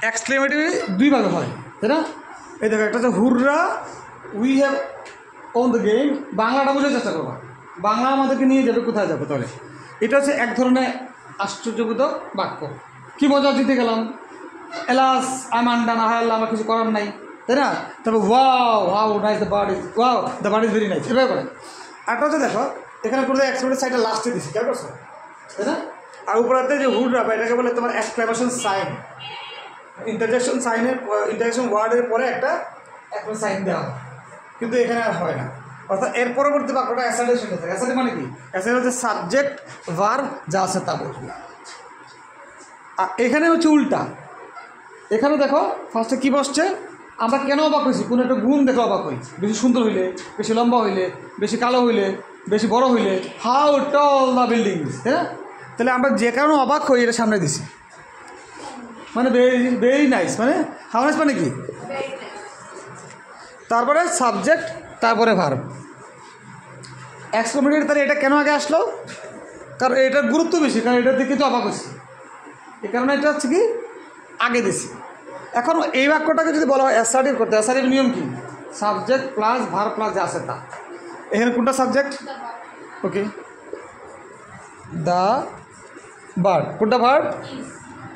Exclamative দুই ভাগে হয়, তাই না? এই দেখো, একটা হচ্ছে হুররা we have won the game. বাংলাটা বোঝার চেষ্টা করবা, বাংলা আমাদেরকে নিয়ে যাবে কোথায় যাবে। তাহলে এটা হচ্ছে এক ধরনের আশ্চর্যবোধক বাক্য। কী মজা, জিতে গেলাম, এলাস আমান্ডা না হয় আল্লাহ, আমার কিছু করার নাই, তাই না? তারপর wow how nice the bird is, wow the bird is very nice, এভাবে করে। আরটা হচ্ছে দেখো, এখানে পুরো এক্সপ্রেশন সাইডটা লাস্টে দিচ্ছি, কেমন করছো, তাই না? আর উপরাতে যে হুররা বা এটাকে বলে তোমার এক্সক্লেমেশন সাইন, ইন্টারজেকশন সাইনের ইন্টারজেকশন ওয়ার্ডের পরে একটা সাইন দেওয়া হয়, কিন্তু এখানে আর হয় না। অর্থাৎ এর পরবর্তী বাক্যটা অ্যাসার্টের সঙ্গে থাকে। অ্যাসার্ট মানে কি? অ্যাসার্ট হচ্ছে সাবজেক্ট ভার্ব যা আছে তা বলবে। আর এখানে হচ্ছে উল্টা। এখানে দেখো ফার্স্টে কী বসছে, আমরা কেন অবাক হয়েছি? কোনো একটা গুণ দেখে অবাক হই। বেশি সুন্দর হইলে, বেশি লম্বা হইলে, বেশি কালো হইলে, বেশি বড় হইলে, হাউ টল দ্য বিল্ডিংস, তাই না? তাহলে আমরা যে কারণে অবাক হই এটা সামনে দিছি, মানে ভেরি নাইস, মানে হাউ নাইস মানে কি? তারপরে সাবজেক্ট, তারপরে ভার্ব। এক্সক্লেমেটরি। তাহলে এটা কেন আগে আসলো? কারণ এটার গুরুত্ব বেশি, কারণ এটার দিকে তো অবাক হয়েছি, এই কারণে এটা হচ্ছে কি আগে দিছি। এখন এই বাক্যটাকে যদি বলা হয় অ্যাসার্টিভ করতে, অ্যাসার্টিভ নিয়ম কি? সাবজেক্ট প্লাস ভার্ব প্লাস যা আছে তা। এখানে কোনটা সাবজেক্ট? Okay, the bird. কোনটা ভার্ব?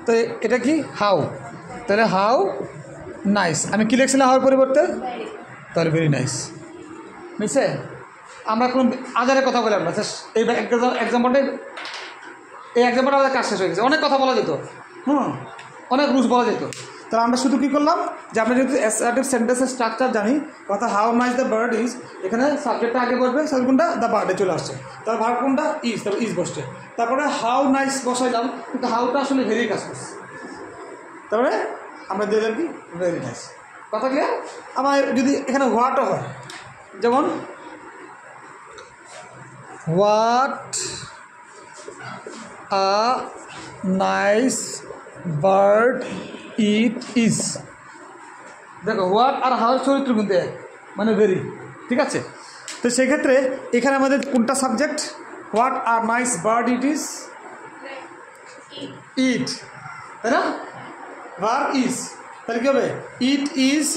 তো এটা কি? হাউ। তাহলে হাউ নাইস। আমি কী লিখছিলাম হাউর পরিবর্তে? তাহলে ভেরি নাইস। বুঝছে? আমরা কোনো আজারের কথা বললাম না, এই এক্সাম্পলটাই, এই এক্সাম্পলটা আমাদের কাজ শেষ হয়ে গেছে। অনেক কথা বলা যেত, অনেক রুলস বলা যেত। তাহলে আমরা শুধু কী করলাম, যে আমরা যেহেতু অ্যাসার্টিভ সেন্টেন্সের স্ট্রাকচার জানি, কথা how nice the bird is, এখানে সাবজেক্টটা আগে বসবে, সাবজেক্ট কোনটা? দ্য বার্ডে চলে আসছে। তার ভার্ব কোনটা? ইজ, তারপর ইজ বসছে। তারপরে হাউ নাইস বসাইলাম, কিন্তু হাউটা আসলে ভেরি কাজ করছে। তারপরে আমরা দিয়ে কি ভেরি নাইস। কথা ক্লিয়ার? আমার যদি এখানে হোয়াটও হয়, যেমন what a nice bird it is. দেখো হোয়াট আর হাউর চরিত্র কিন্তু এক, মানে ভেরি, ঠিক আছে? তো সেক্ষেত্রে এখানে আমাদের কোনটা সাবজেক্ট? হোয়াট আর nice bird it is, it, তাই না? ভার্ব ইজ, তাহলে কী হবে? It is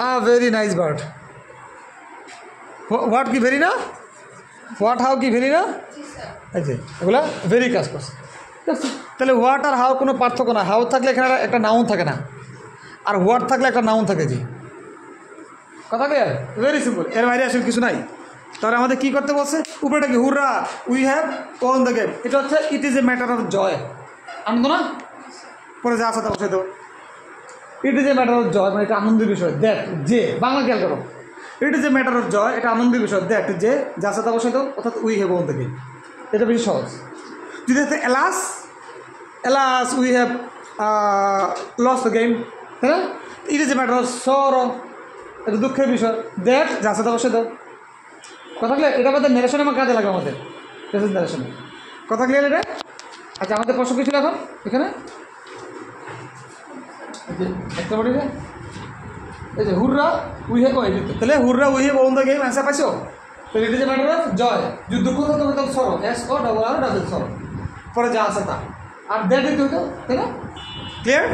a very nice bird. What কি ভেরি না? হোয়াট হাউ কি ভেরি না? এই যে এগুলা ভেরি কাজ করছে, ঠিক আছে? তাহলে হোয়াট আর হাউ কোনো পার্থক্য না। হাউ থাকলে এখানে একটা নাউন থাকে না, আর হোয়াট থাকলে একটা নাউন থাকে। জি, কথা ক্লিয়ার? ভেরি সিম্পল, এর বাইরে আসলে কিছু নাই। তাহলে আমাদের কী করতে বলছে? উপরেটা কি? Hurrah we have won the game. এটা হচ্ছে it is a matter of joy, আনন্দ না? পরে যা আছে তা বসে দেবো। It is a matter of joy, মানে এটা আনন্দের বিষয়। দ্যাট, যে, বাংলা খেয়াল করো, it is a matter of joy, এটা আনন্দের বিষয়। দ্যাট, যে, যা আছে তা বসে দেবো, অর্থাৎ we have won the game. এটা বেশি সহজ। যদি হচ্ছে alas, alas we have loss the game, তাই না? It is a matter of sorrow, এটা দুঃখের বিষয়। দ্যাট, যা আছে তা বসে দাও। কথা ক্লিয়ার? এটা আমাদের ন্যারেশনে আমার কাজে লাগে, আমাদের প্রেজেন্ট ন্যারেশনে। কথা ক্লিয়ার এটা? আচ্ছা, আমাদের প্রশ্ন কি ছিল এখন এখানে? একটা বলি যে এই যে হুররা উই হ্যাভ, তাহলে hurrah we have won the game answer পাইছো? তো it is a matter of জয়। যদি দুঃখ থাকতো তখন sorrow, S O double R double sorrow, পরে যা আছে তা। আর দ্যাট দিতে হতো, তাই না? ক্লিয়ার?